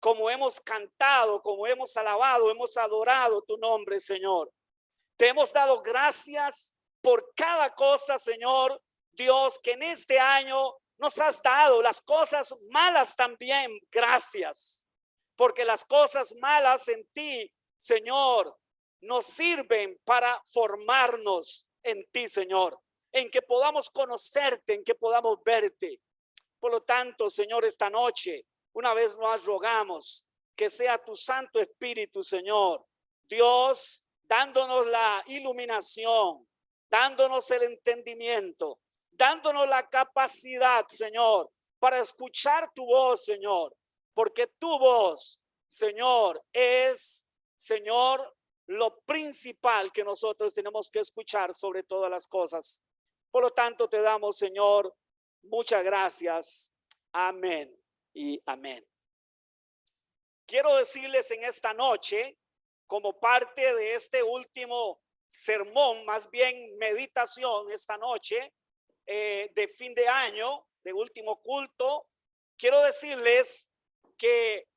como hemos cantado, como hemos alabado, hemos adorado tu nombre, Señor. Te hemos dado gracias por cada cosa, Señor Dios, que en este año nos has dado. Las cosas malas también, gracias. Porque las cosas malas en ti, Señor, nos sirven para formarnos en ti, Señor. En que podamos conocerte, en que podamos verte. Por lo tanto, Señor, esta noche, una vez más rogamos que sea tu Santo Espíritu, Señor, Dios, dándonos la iluminación, dándonos el entendimiento, dándonos la capacidad, Señor, para escuchar tu voz, Señor, porque tu voz, Señor, es, Señor, lo principal que nosotros tenemos que escuchar sobre todas las cosas. Por lo tanto, te damos, Señor, muchas gracias. Amén y amén. Quiero decirles en esta noche, como parte de este último sermón, más bien meditación esta noche de fin de año, de último culto, quiero decirles que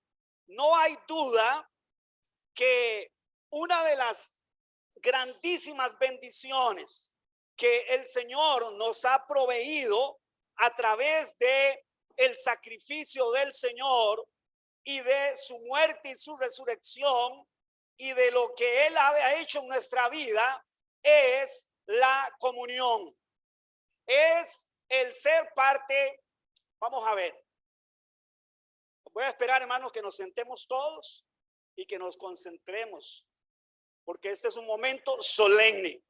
no hay duda que una de las grandísimas bendiciones que el Señor nos ha proveído a través de el sacrificio del Señor y de su muerte y su resurrección y de lo que Él ha hecho en nuestra vida es la comunión, es el ser parte. Vamos a ver, voy a esperar, hermanos, que nos sentemos todos y que nos concentremos, porque este es un momento solemne.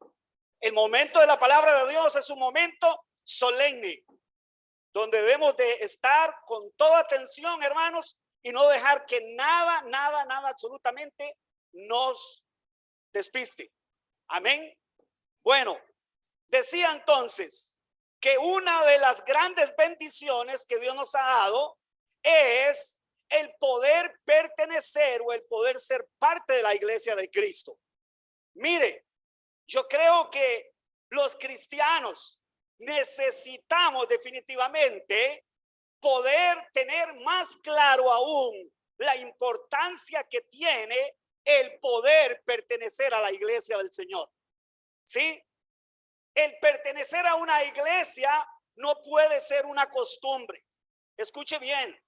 El momento de la palabra de Dios es un momento solemne, donde debemos de estar con toda atención, hermanos, y no dejar que nada absolutamente nos despiste. Amén. Bueno, decía entonces que una de las grandes bendiciones que Dios nos ha dado es el poder pertenecer o el poder ser parte de la iglesia de Cristo. Mire, yo creo que los cristianos necesitamos definitivamente poder tener más claro aún la importancia que tiene el poder pertenecer a la iglesia del Señor. ¿Sí? El pertenecer a una iglesia no puede ser una costumbre. Escuche bien.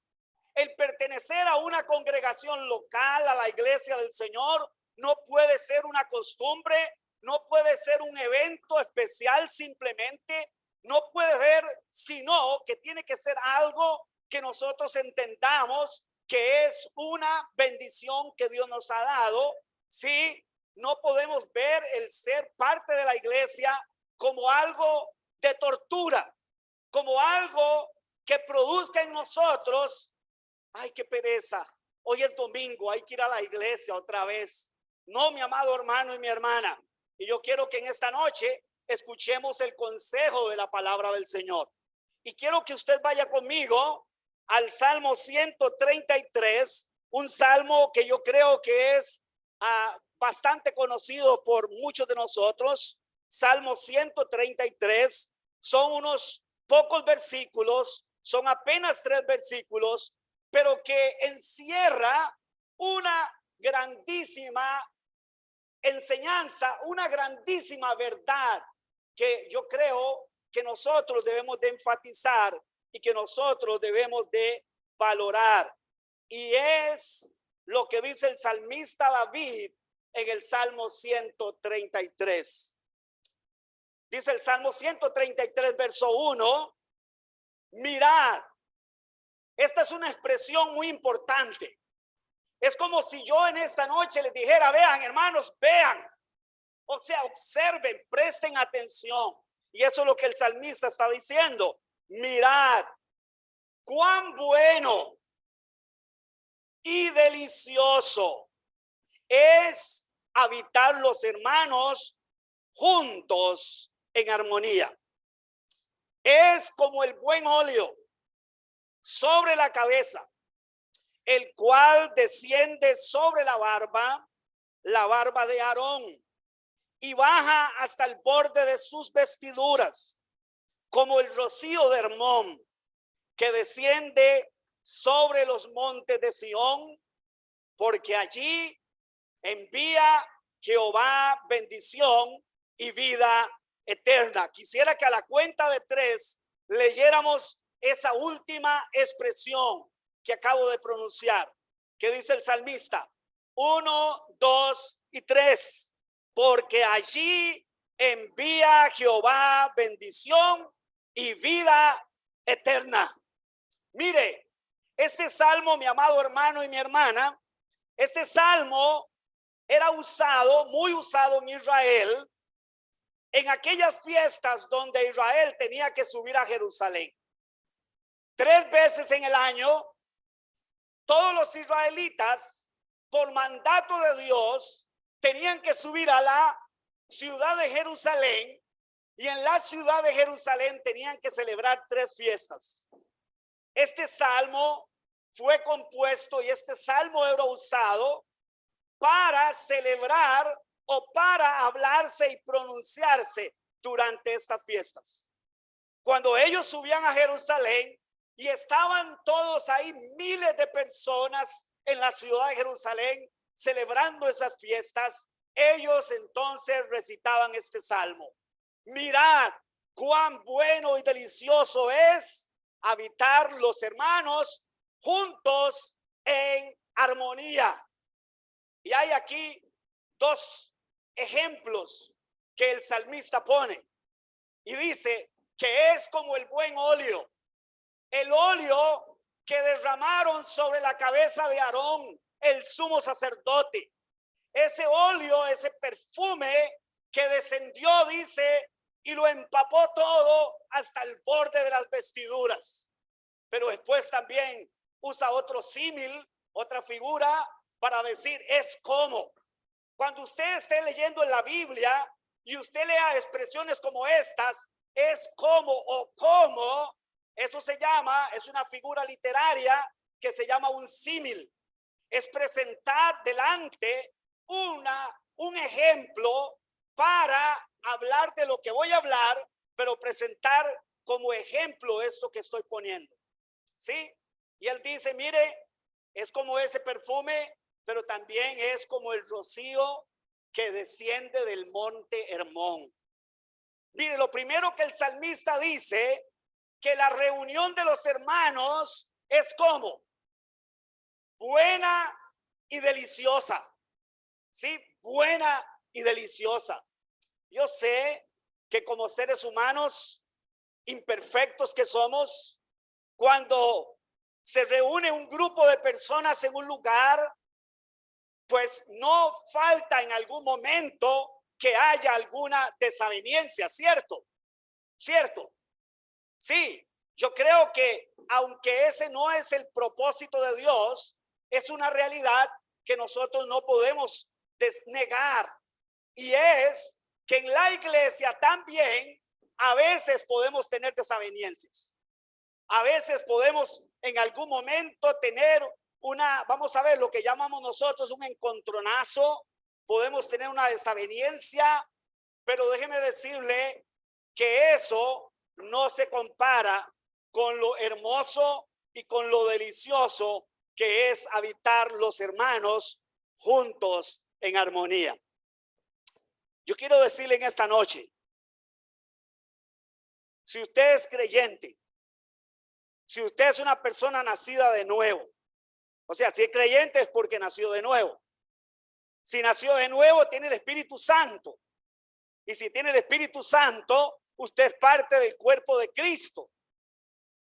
El pertenecer a una congregación local, a la iglesia del Señor, no puede ser una costumbre, no puede ser un evento especial simplemente, no puede ser, sino que tiene que ser algo que nosotros entendamos que es una bendición que Dios nos ha dado. Sí, no podemos ver el ser parte de la iglesia como algo de tortura, como algo que produzca en nosotros, ay, qué pereza, hoy es domingo, hay que ir a la iglesia otra vez. No, mi amado hermano y mi hermana, y yo quiero que en esta noche escuchemos el consejo de la palabra del Señor. Y quiero que usted vaya conmigo al Salmo 133, un salmo que yo creo que es bastante conocido por muchos de nosotros. Salmo 133, son unos pocos versículos, son apenas 3 versículos, pero que encierra una grandísima enseñanza, una grandísima verdad que yo creo que nosotros debemos de enfatizar y que nosotros debemos de valorar. Y es lo que dice el salmista David en el Salmo 133. Dice el Salmo 133, verso 1, mirad. Esta es una expresión muy importante. Es como si yo en esta noche les dijera, vean, hermanos, vean. O sea, observen, presten atención. Y eso es lo que el salmista está diciendo. Mirad, cuán bueno y delicioso es habitar los hermanos juntos en armonía. Es como el buen óleo sobre la cabeza, el cual desciende sobre la barba de Aarón, y baja hasta el borde de sus vestiduras, como el rocío de Hermón, que desciende sobre los montes de Sión, porque allí envía Jehová bendición y vida eterna. Quisiera que a la cuenta de 3 leyéramos esa última expresión que acabo de pronunciar, que dice el salmista: 1, 2 y 3, porque allí envía Jehová bendición y vida eterna. Mire, este salmo, mi amado hermano y mi hermana, este salmo era usado, muy usado en Israel, en aquellas fiestas donde Israel tenía que subir a Jerusalén. 3 veces en el año, todos los israelitas, por mandato de Dios, tenían que subir a la ciudad de Jerusalén, y en la ciudad de Jerusalén tenían que celebrar 3 fiestas. Este salmo fue compuesto y este salmo era usado para celebrar o para hablarse y pronunciarse durante estas fiestas. Cuando ellos subían a Jerusalén y estaban todos ahí, miles de personas en la ciudad de Jerusalén celebrando esas fiestas, ellos entonces recitaban este salmo: mirad cuán bueno y delicioso es habitar los hermanos juntos en armonía. Y hay aquí 2 ejemplos que el salmista pone, y dice que es como el buen óleo, el óleo que derramaron sobre la cabeza de Aarón, el sumo sacerdote. Ese óleo, ese perfume que descendió, dice, y lo empapó todo hasta el borde de las vestiduras. Pero después también usa otro símil, otra figura, para decir es como. Cuando usted esté leyendo en la Biblia y usted lea expresiones como estas, es como o como, eso se llama, es una figura literaria que se llama un símil. Es presentar delante un ejemplo para hablar de lo que voy a hablar, pero presentar como ejemplo esto que estoy poniendo. ¿Sí? Y él dice, mire, es como ese perfume, pero también es como el rocío que desciende del monte Hermón. Mire, lo primero que el salmista dice, que la reunión de los hermanos es como buena y deliciosa. Sí, buena y deliciosa. Yo sé que como seres humanos imperfectos que somos, cuando se reúne un grupo de personas en un lugar, pues no falta en algún momento que haya alguna desaveniencia, ¿cierto? ¿Cierto? Sí, yo creo que aunque ese no es el propósito de Dios, es una realidad que nosotros no podemos negar, y es que en la iglesia también a veces podemos tener desavenencias. A veces podemos en algún momento tener vamos a ver, lo que llamamos nosotros un encontronazo, podemos tener una desaveniencia, pero déjeme decirle que eso no se compara con lo hermoso y con lo delicioso que es habitar los hermanos juntos en armonía. Yo quiero decirle en esta noche, si usted es creyente, si usted es una persona nacida de nuevo, o sea, si es creyente es porque nació de nuevo. Si nació de nuevo, tiene el Espíritu Santo. Y si tiene el Espíritu Santo, usted es parte del cuerpo de Cristo.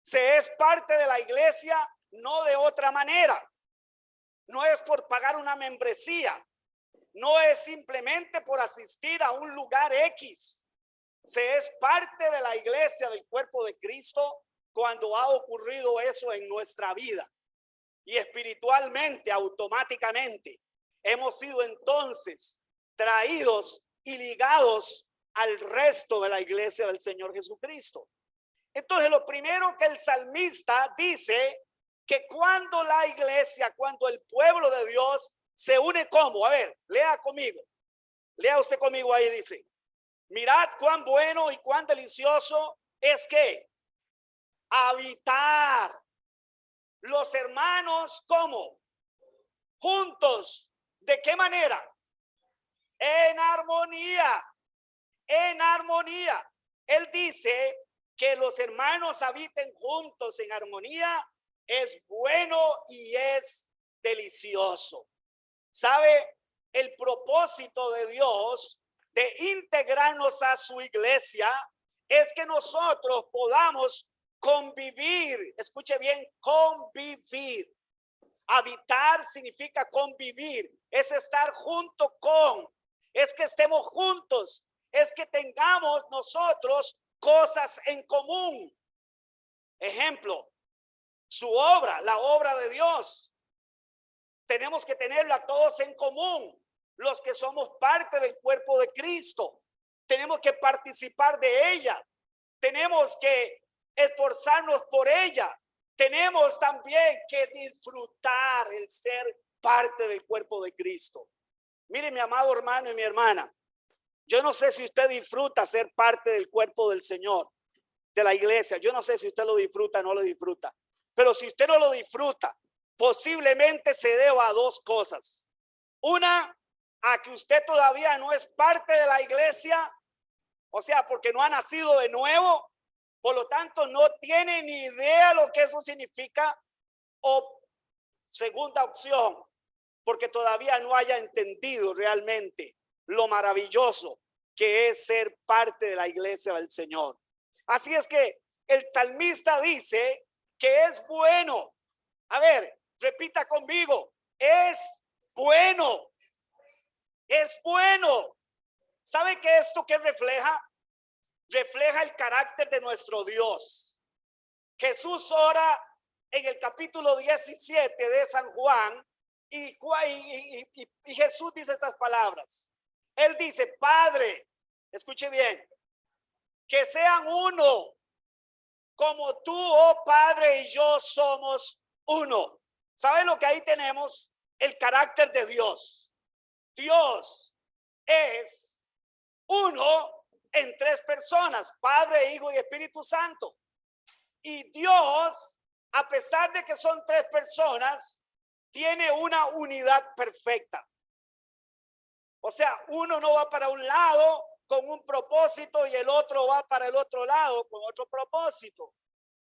Se es parte de la iglesia, no de otra manera. No es por pagar una membresía. No es simplemente por asistir a un lugar X. Se es parte de la iglesia, del cuerpo de Cristo, cuando ha ocurrido eso en nuestra vida. Y espiritualmente, automáticamente, hemos sido entonces traídos y ligados al resto de la iglesia del Señor Jesucristo. Entonces, lo primero que el salmista dice, que cuando la iglesia, cuando el pueblo de Dios se une, ¿cómo? A ver, lea conmigo. Lea usted conmigo ahí, dice: mirad cuán bueno y cuán delicioso es que habitar los hermanos, ¿cómo? Juntos. ¿De qué manera? En armonía. En armonía. Él dice que los hermanos habiten juntos en armonía es bueno y es delicioso. ¿Sabe? El propósito de Dios de integrarnos a su iglesia es que nosotros podamos convivir. Escuche bien, convivir. Habitar significa convivir, es estar junto con, es que estemos juntos, es que tengamos nosotros cosas en común. Ejemplo, su obra, la obra de Dios. Tenemos que tenerla todos en común. Los que somos parte del cuerpo de Cristo, tenemos que participar de ella. Tenemos que esforzarnos por ella. Tenemos también que disfrutar el ser parte del cuerpo de Cristo. Mire, mi amado hermano y mi hermana, yo no sé si usted disfruta ser parte del cuerpo del Señor, de la iglesia. Yo no sé si usted lo disfruta o no lo disfruta. Pero si usted no lo disfruta, posiblemente se deba a dos cosas. Una, a que usted todavía no es parte de la iglesia, o sea, porque no ha nacido de nuevo, por lo tanto no tiene ni idea lo que eso significa. O segunda opción, porque todavía no haya entendido realmente lo maravilloso que es ser parte de la iglesia del Señor. Así es que el salmista dice que es bueno. A ver, repita conmigo, es bueno. Es bueno. ¿Sabe que esto qué refleja? Refleja el carácter de nuestro Dios. Jesús ora en el capítulo 17 de San Juan y Jesús dice estas palabras. Él dice, Padre, escuche bien, que sean uno, como tú, oh Padre, y yo somos uno. ¿Saben lo que ahí tenemos? El carácter de Dios. Dios es uno en tres personas, Padre, Hijo y Espíritu Santo. Y Dios, a pesar de que son tres personas, tiene una unidad perfecta. O sea, uno no va para un lado con un propósito y el otro va para el otro lado con otro propósito,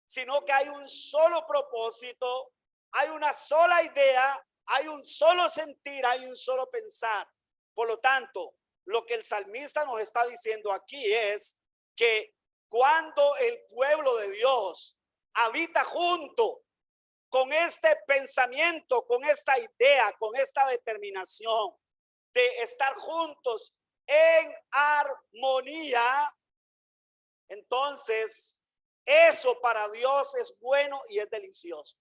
sino que hay un solo propósito, hay una sola idea, hay un solo sentir, hay un solo pensar. Por lo tanto, lo que el salmista nos está diciendo aquí es que cuando el pueblo de Dios habita junto con este pensamiento, con esta idea, con esta determinación de estar juntos en armonía, entonces eso para Dios es bueno y es delicioso.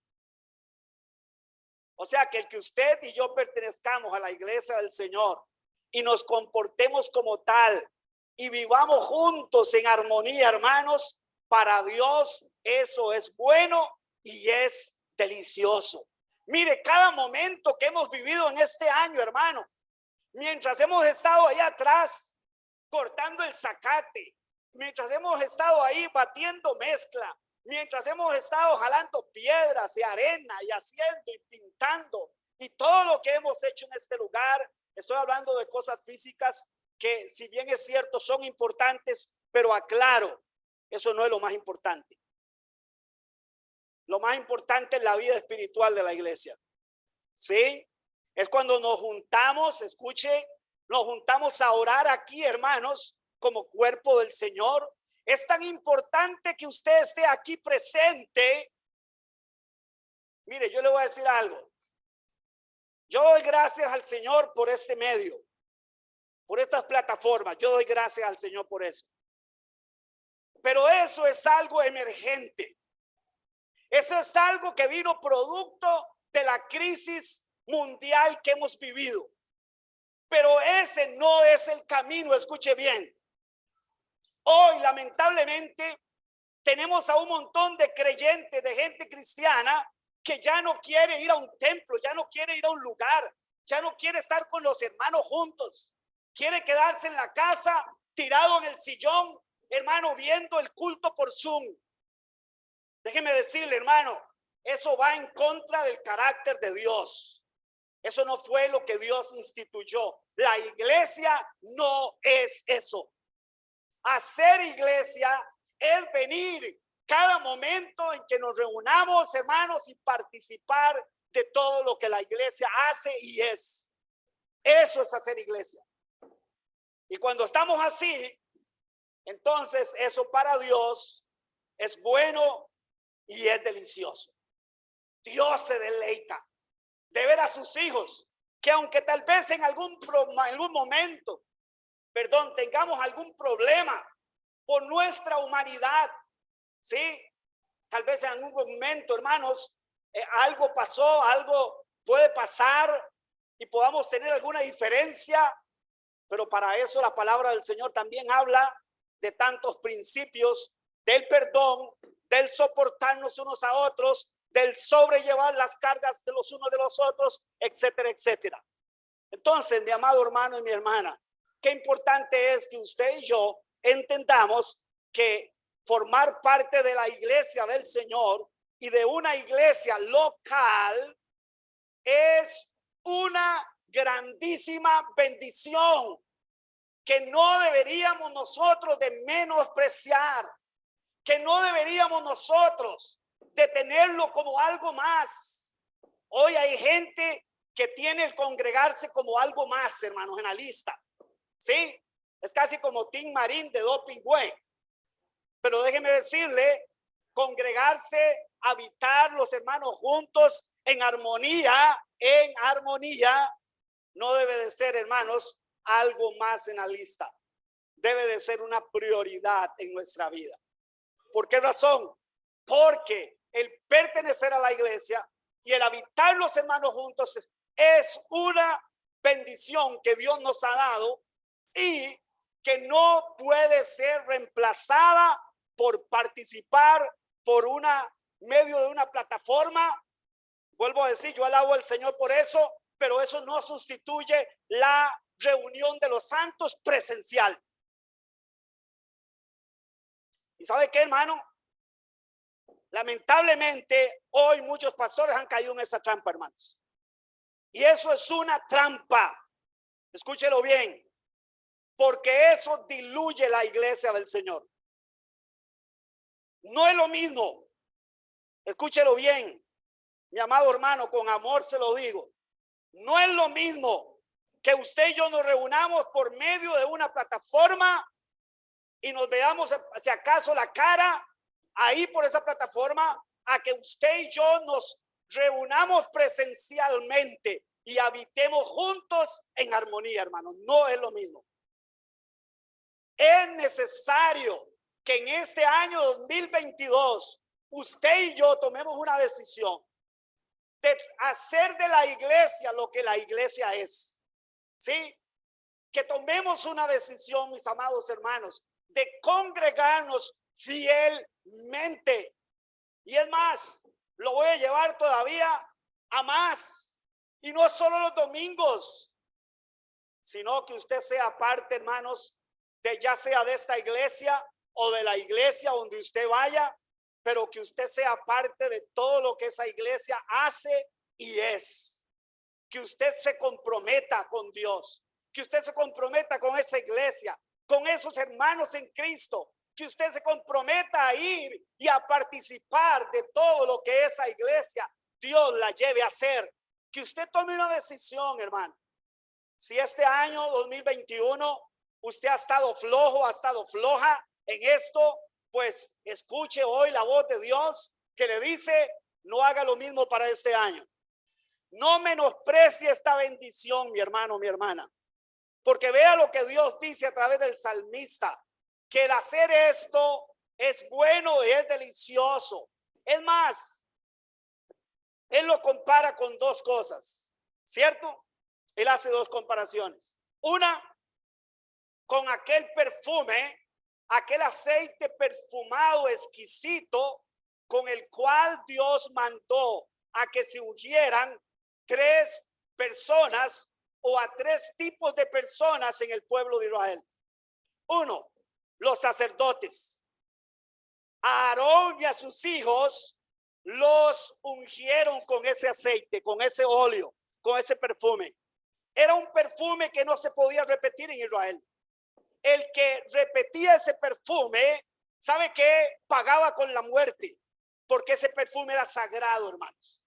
O sea que el que usted y yo pertenezcamos a la iglesia del Señor y nos comportemos como tal y vivamos juntos en armonía, hermanos, para Dios eso es bueno y es delicioso. Mire, cada momento que hemos vivido en este año, hermano, mientras hemos estado ahí atrás cortando el zacate, mientras hemos estado ahí batiendo mezcla, mientras hemos estado jalando piedras y arena y haciendo y pintando y todo lo que hemos hecho en este lugar, estoy hablando de cosas físicas que, si bien es cierto, son importantes, pero aclaro, eso no es lo más importante. Lo más importante es la vida espiritual de la iglesia. ¿Sí? Es cuando nos juntamos, escuche, nos juntamos a orar aquí, hermanos, como cuerpo del Señor. Es tan importante que usted esté aquí presente. Mire, yo le voy a decir algo. Yo doy gracias al Señor por este medio, por estas plataformas. Yo doy gracias al Señor por eso. Pero eso es algo emergente. Eso es algo que vino producto de la crisis mundial que hemos vivido. Pero ese no es el camino, escuche bien. Hoy, lamentablemente, tenemos a un montón de creyentes, de gente cristiana, que ya no quiere ir a un templo, ya no quiere ir a un lugar, ya no quiere estar con los hermanos juntos. Quiere quedarse en la casa, tirado en el sillón, hermano, viendo el culto por Zoom. Déjeme decirle, hermano, eso va en contra del carácter de Dios. Eso no fue lo que Dios instituyó. La iglesia no es eso. Hacer iglesia es venir cada momento en que nos reunamos, hermanos, y participar de todo lo que la iglesia hace y es. Eso es hacer iglesia. Y cuando estamos así, entonces eso para Dios es bueno y es delicioso. Dios se deleita de ver a sus hijos que aunque tal vez en algún momento, tengamos algún problema por nuestra humanidad, ¿sí? Tal vez en algún momento, hermanos, algo pasó, algo puede pasar y podamos tener alguna diferencia, pero para eso la palabra del Señor también habla de tantos principios del perdón, del soportarnos unos a otros, del sobrellevar las cargas de los unos de los otros, etcétera, etcétera. Entonces, mi amado hermano y mi hermana, qué importante es que usted y yo entendamos que formar parte de la iglesia del Señor y de una iglesia local es una grandísima bendición que no deberíamos nosotros de menospreciar, que no deberíamos nosotros de tenerlo como algo más. Hoy hay gente que tiene el congregarse como algo más, hermanos, en la lista. Sí, es casi como Tim Marín de Dopingüe. Pero déjeme decirle, congregarse, habitar los hermanos juntos en armonía, no debe de ser, hermanos, algo más en la lista. Debe de ser una prioridad en nuestra vida. ¿Por qué razón? Porque el pertenecer a la iglesia y el habitar los hermanos juntos es una bendición que Dios nos ha dado y que no puede ser reemplazada por participar por medio de una plataforma. Vuelvo a decir, yo alabo al Señor por eso, pero eso no sustituye la reunión de los santos presencial. ¿Y sabe qué, hermano? Lamentablemente, hoy muchos pastores han caído en esa trampa, hermanos. Y eso es una trampa. Escúchelo bien. Porque eso diluye la iglesia del Señor. No es lo mismo. Escúchelo bien. Mi amado hermano, con amor se lo digo. No es lo mismo que usted y yo nos reunamos por medio de una plataforma y nos veamos, si acaso, la cara ahí por esa plataforma, a que usted y yo nos reunamos presencialmente y habitemos juntos en armonía, hermanos. No es lo mismo. Es necesario que en este año 2022 usted y yo tomemos una decisión de hacer de la iglesia lo que la iglesia es. ¿Sí? Que tomemos una decisión, mis amados hermanos, de congregarnos fielmente. Y es más, lo voy a llevar todavía a más. Y no solo los domingos, sino que usted sea parte, hermanos, de ya sea de esta iglesia o de la iglesia donde usted vaya, pero que usted sea parte de todo lo que esa iglesia hace y es. Que usted se comprometa con Dios, que usted se comprometa con esa iglesia, con esos hermanos en Cristo, que usted se comprometa a ir y a participar de todo lo que esa iglesia Dios la lleve a hacer. Que usted tome una decisión, hermano. Si este año 2021 usted ha estado flojo, ha estado floja en esto, pues escuche hoy la voz de Dios que le dice: no haga lo mismo para este año. No menosprecie esta bendición, mi hermano, mi hermana, porque vea lo que Dios dice a través del salmista, que el hacer esto es bueno y es delicioso. Es más, él lo compara con dos cosas, ¿cierto? Él hace dos comparaciones. Una, con aquel perfume, aquel aceite perfumado exquisito con el cual Dios mandó a que se ungieran tres personas o a tres tipos de personas en el pueblo de Israel. Uno, los sacerdotes. A Aarón y a sus hijos los ungieron con ese aceite, con ese óleo, con ese perfume. Era un perfume que no se podía repetir en Israel. El que repetía ese perfume, ¿sabe qué? Pagaba con la muerte, porque ese perfume era sagrado, hermanos.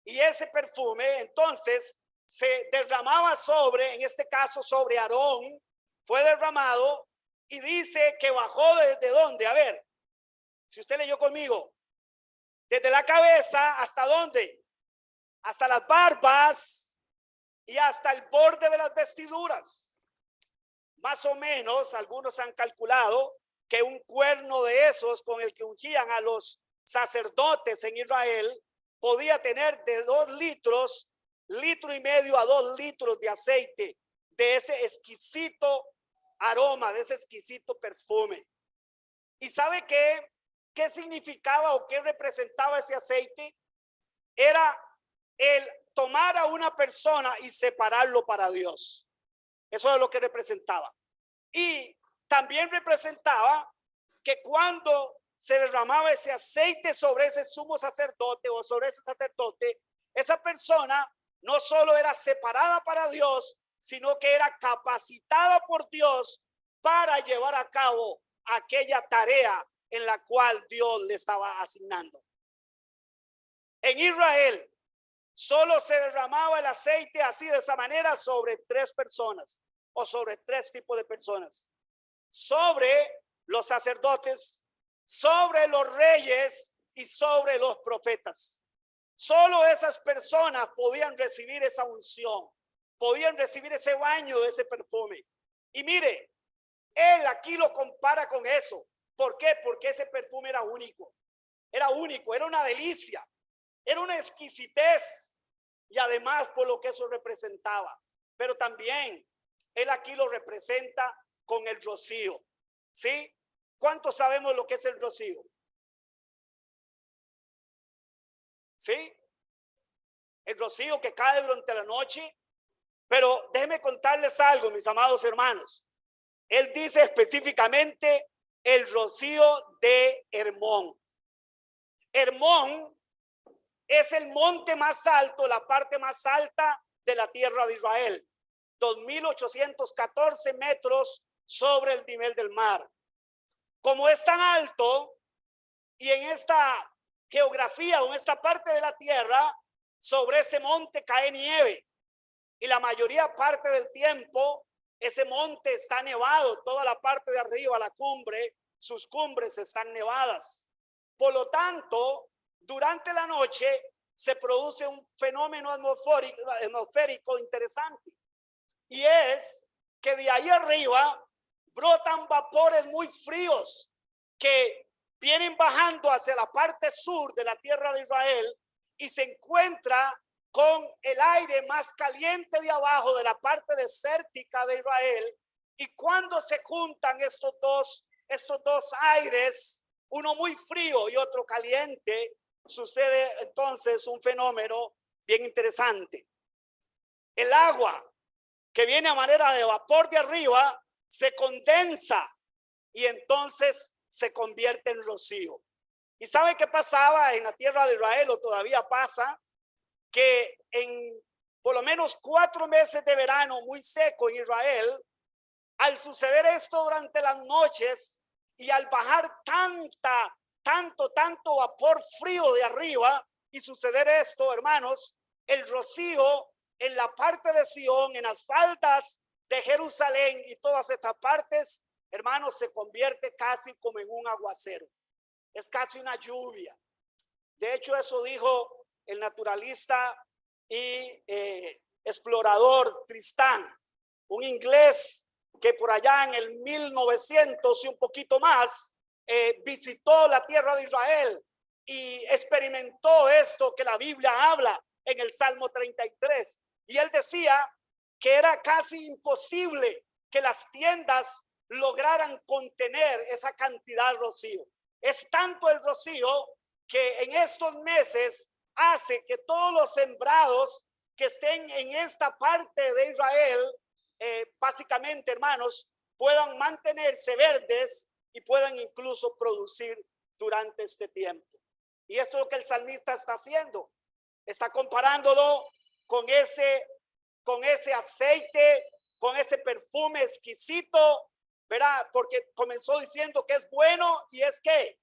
Y ese perfume entonces se derramaba sobre, en este caso sobre Aarón, fue derramado y dice que bajó desde dónde, a ver, si usted leyó conmigo, desde la cabeza hasta dónde, hasta las barbas y hasta el borde de las vestiduras. Más o menos, algunos han calculado que un cuerno de esos con el que ungían a los sacerdotes en Israel podía tener de 2 litros, 1,5 litros a 2 litros de aceite, de ese exquisito aroma, de ese exquisito perfume. ¿Y sabe qué significaba o qué representaba ese aceite? Era el tomar a una persona y separarlo para Dios. Eso es lo que representaba. Y también representaba que cuando se derramaba ese aceite sobre ese sumo sacerdote o sobre ese sacerdote, esa persona no solo era separada para Dios, sino que era capacitada por Dios para llevar a cabo aquella tarea en la cual Dios le estaba asignando. En Israel solo se derramaba el aceite así, de esa manera, sobre 3 personas o sobre 3 tipos de personas: sobre los sacerdotes, sobre los reyes y sobre los profetas. Solo esas personas podían recibir esa unción, podían recibir ese baño de ese perfume. Y mire, él aquí lo compara con eso. ¿Por qué? Porque ese perfume era único, era una delicia, era una exquisitez, y además por lo que eso representaba. Pero también él aquí lo representa con el rocío, ¿sí? ¿Cuántos sabemos lo que es el rocío? ¿Sí? El rocío que cae durante la noche. Pero déjenme contarles algo, mis amados hermanos. Él dice específicamente el rocío de Hermón. Hermón es el monte más alto, la parte más alta de la tierra de Israel. 2,814 metros sobre el nivel del mar. Como es tan alto, y en esta geografía o en esta parte de la tierra, sobre ese monte cae nieve, y la mayoría parte del tiempo ese monte está nevado. Toda la parte de arriba, la cumbre, sus cumbres están nevadas. Por lo tanto, durante la noche se produce un fenómeno atmosférico interesante, y es que de ahí arriba brotan vapores muy fríos que vienen bajando hacia la parte sur de la tierra de Israel, y se encuentra con el aire más caliente de abajo, de la parte desértica de Israel. Y cuando se juntan estos dos aires, uno muy frío y otro caliente, sucede entonces un fenómeno bien interesante. El agua que viene a manera de vapor de arriba se condensa y entonces se convierte en rocío. ¿Y sabe qué pasaba en la tierra de Israel, o todavía pasa? Que en por lo menos 4 meses de verano muy seco en Israel, al suceder esto durante las noches y al bajar tanto vapor frío de arriba, y suceder esto, hermanos, el rocío en la parte de Sión, en las faldas de Jerusalén y todas estas partes, hermanos, se convierte casi como en un aguacero. Es casi una lluvia. De hecho, eso dijo el naturalista y explorador Tristán, un inglés que por allá en el 1900 y un poquito más visitó la tierra de Israel y experimentó esto que la Biblia habla en el Salmo 33. Y él decía que era casi imposible que las tiendas lograran contener esa cantidad de rocío. Es tanto el rocío que en estos meses hace que todos los sembrados que estén en esta parte de Israel, básicamente, hermanos, puedan mantenerse verdes y puedan incluso producir durante este tiempo. Y esto es lo que el salmista está haciendo. Está comparándolo con ese aceite, con ese perfume exquisito, ¿verdad? Porque comenzó diciendo que es bueno y es que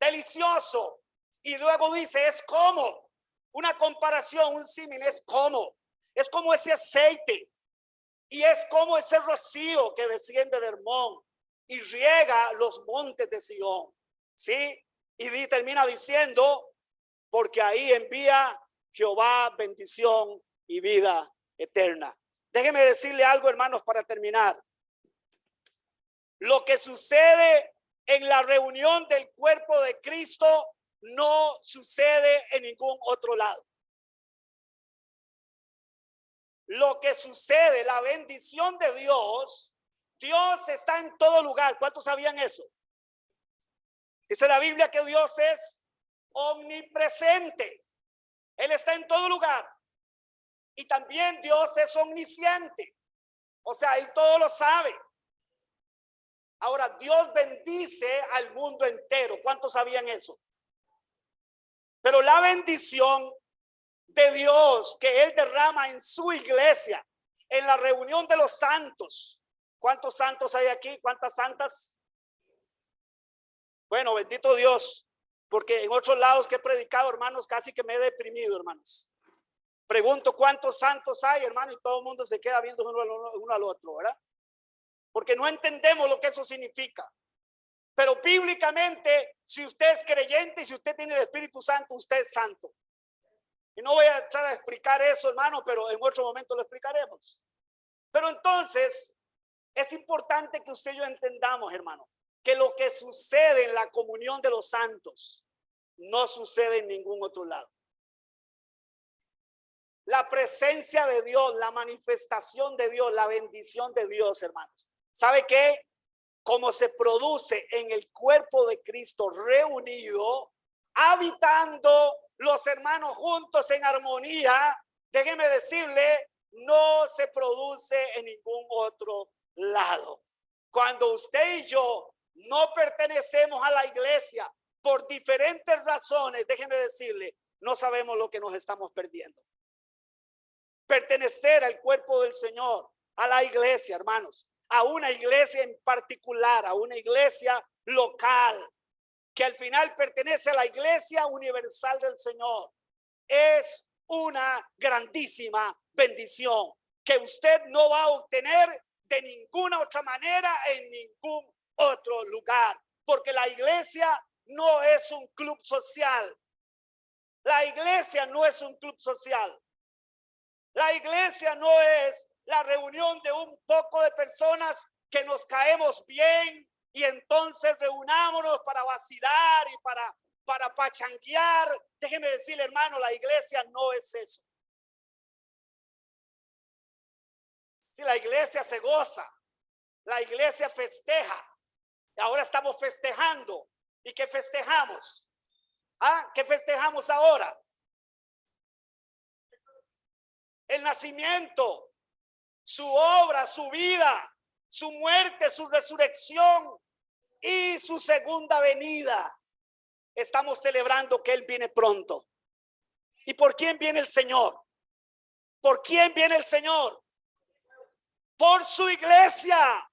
delicioso. Y luego dice, es como una comparación, un símil, es como ese aceite y es como ese rocío que desciende de Hermón y riega los montes de Sión. ¿Sí? Y termina diciendo, porque ahí envía Jehová bendición y vida eterna. Déjeme decirle algo, hermanos, para terminar. Lo que sucede en la reunión del cuerpo de Cristo no sucede en ningún otro lado. Lo que sucede, la bendición de Dios, Dios está en todo lugar. ¿Cuántos sabían eso? Dice la Biblia que Dios es omnipresente. Él está en todo lugar. Y también Dios es omnisciente. O sea, Él todo lo sabe. Ahora, Dios bendice al mundo entero. ¿Cuántos sabían eso? Pero la bendición de Dios que Él derrama en su iglesia, en la reunión de los santos. ¿Cuántos santos hay aquí? ¿Cuántas santas? Bueno, bendito Dios, porque en otros lados que he predicado, hermanos, casi que me he deprimido, hermanos. Pregunto cuántos santos hay, hermano, y todo el mundo se queda viendo uno al otro, ¿verdad? Porque no entendemos lo que eso significa. Pero bíblicamente, si usted es creyente y si usted tiene el Espíritu Santo, usted es santo. Y no voy a entrar a explicar eso, hermano, pero en otro momento lo explicaremos. Pero entonces, es importante que usted y yo entendamos, hermano, que lo que sucede en la comunión de los santos no sucede en ningún otro lado. La presencia de Dios, la manifestación de Dios, la bendición de Dios, hermanos. ¿Sabe qué? Como se produce en el cuerpo de Cristo reunido, habitando los hermanos juntos en armonía, déjeme decirle, no se produce en ningún otro lado. Cuando usted y yo no pertenecemos a la iglesia por diferentes razones, déjeme decirle, no sabemos lo que nos estamos perdiendo. Pertenecer al cuerpo del Señor, a la iglesia, hermanos, a una iglesia en particular, a una iglesia local, que al final pertenece a la iglesia universal del Señor, es una grandísima bendición que usted no va a obtener de ninguna otra manera en ningún otro lugar, porque la iglesia no es un club social. La iglesia no es un club social. La iglesia no es la reunión de un poco de personas que nos caemos bien y entonces reunámonos para vacilar y para pachanguear. Déjeme decirle, hermano, la iglesia no es eso. Si la iglesia se goza, la iglesia festeja. Ahora estamos festejando. ¿Y qué festejamos? ¿Qué festejamos ahora? El nacimiento, su obra, su vida, su muerte, su resurrección y su segunda venida. Estamos celebrando que Él viene pronto. ¿Y por quién viene el Señor? ¿Por quién viene el Señor? Por su iglesia.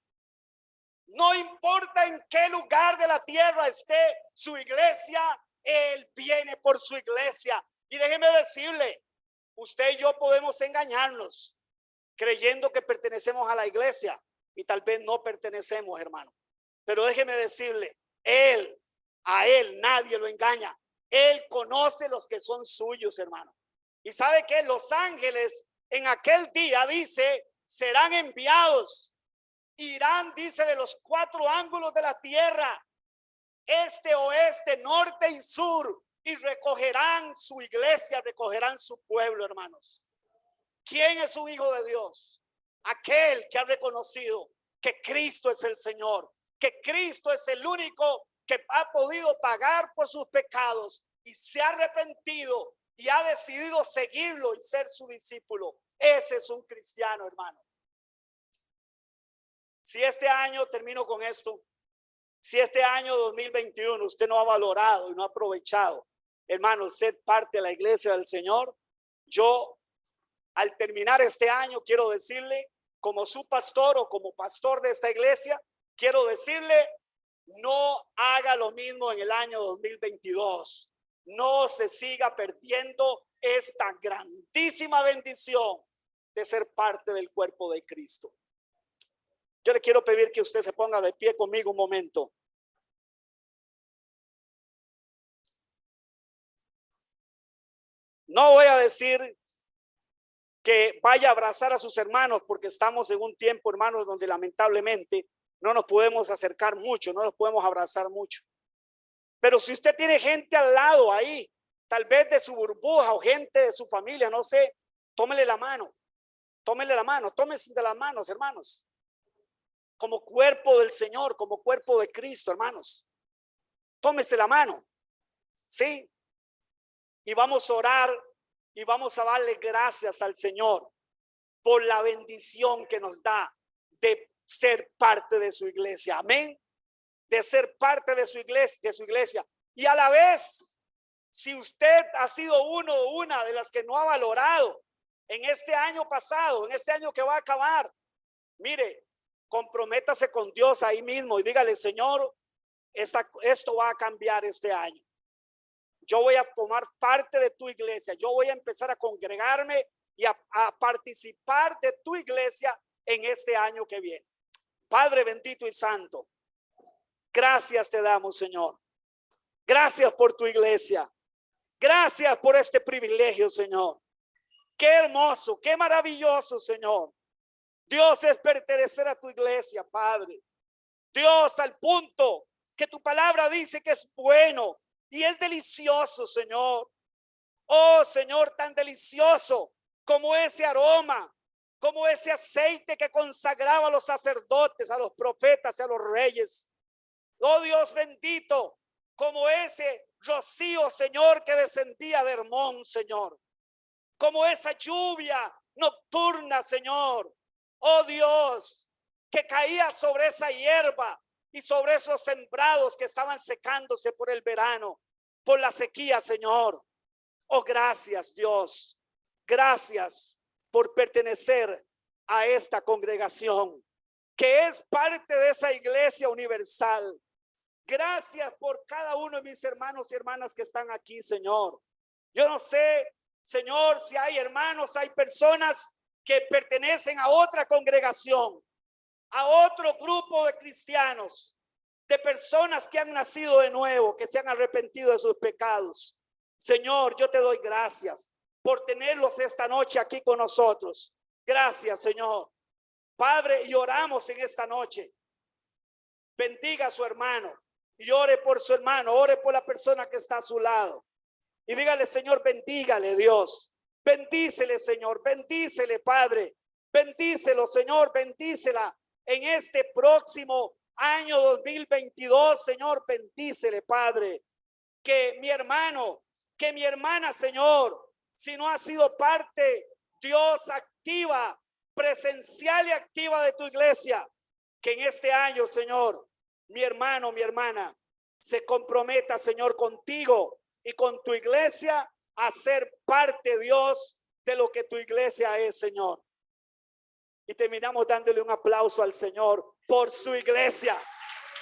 No importa en qué lugar de la tierra esté su iglesia, Él viene por su iglesia. Y déjeme decirle, usted y yo podemos engañarnos creyendo que pertenecemos a la iglesia y tal vez no pertenecemos, hermano. Pero déjeme decirle, a Él nadie lo engaña. Él conoce los que son suyos, hermano. Y sabe que los ángeles en aquel día, dice, serán enviados. Irán, dice, de los 4 ángulos de la tierra, este, oeste, norte y sur, y recogerán su iglesia, recogerán su pueblo, hermanos. ¿Quién es un hijo de Dios? Aquel que ha reconocido que Cristo es el Señor, que Cristo es el único que ha podido pagar por sus pecados y se ha arrepentido y ha decidido seguirlo y ser su discípulo. Ese es un cristiano, hermano. Si este año, termino con esto, Si este año 2021 usted no ha valorado y no ha aprovechado, hermano, ser parte de la iglesia del Señor, yo al terminar este año quiero decirle, como su pastor o como pastor de esta iglesia, quiero decirle, no haga lo mismo en el año 2022. No se siga perdiendo esta grandísima bendición de ser parte del cuerpo de Cristo. Yo le quiero pedir que usted se ponga de pie conmigo un momento. No voy a decir que vaya a abrazar a sus hermanos, porque estamos en un tiempo, hermanos, donde lamentablemente no nos podemos acercar mucho, no nos podemos abrazar mucho. Pero si usted tiene gente al lado ahí, tal vez de su burbuja o gente de su familia, no sé, tómele la mano, tómense de las manos, hermanos. Como cuerpo del Señor, como cuerpo de Cristo, hermanos. Tómese la mano, ¿sí? Y vamos a orar y vamos a darle gracias al Señor por la bendición que nos da de ser parte de su iglesia. Amén. De ser parte de su iglesia, Y a la vez, si usted ha sido uno o una de las que no ha valorado en este año pasado, en este año que va a acabar, mire, comprométase con Dios ahí mismo y dígale, Señor, esto va a cambiar este año. Yo voy a formar parte de tu iglesia. Yo voy a empezar a congregarme y a participar de tu iglesia en este año que viene. Padre bendito y santo, gracias te damos, Señor. Gracias por tu iglesia. Gracias por este privilegio, Señor. Qué hermoso, qué maravilloso, Señor. Dios, es pertenecer a tu iglesia, Padre. Dios, al punto que tu palabra dice que es bueno y es delicioso, Señor. Oh, Señor, tan delicioso como ese aroma, como ese aceite que consagraba a los sacerdotes, a los profetas y a los reyes. Oh, Dios bendito, como ese rocío, Señor, que descendía de Hermón, Señor. Como esa lluvia nocturna, Señor. Oh Dios, que caía sobre esa hierba y sobre esos sembrados que estaban secándose por el verano, por la sequía, Señor. Oh, gracias, Dios. Gracias por pertenecer a esta congregación, que es parte de esa iglesia universal. Gracias por cada uno de mis hermanos y hermanas que están aquí, Señor. Yo no sé, Señor, si hay hermanos, hay personas que pertenecen a otra congregación, a otro grupo de cristianos, de personas que han nacido de nuevo, que se han arrepentido de sus pecados. Señor, yo te doy gracias por tenerlos esta noche aquí con nosotros. Gracias, Señor. Padre, y oramos en esta noche. Bendiga a su hermano y ore por su hermano, ore por la persona que está a su lado. Y dígale, Señor, bendígale, Dios. Bendícele, Señor, bendícele, Padre. Bendícelo, Señor, bendícela en este próximo año 2022, Señor, bendícele, Padre. Que mi hermano, que mi hermana, Señor, si no ha sido parte, Dios, activa, presencial y activa de tu iglesia, que en este año, Señor, mi hermano, mi hermana, se comprometa, Señor, contigo y con tu iglesia a ser parte, Dios, de lo que tu iglesia es, Señor. Y terminamos dándole un aplauso al Señor por su iglesia.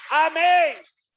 Amén.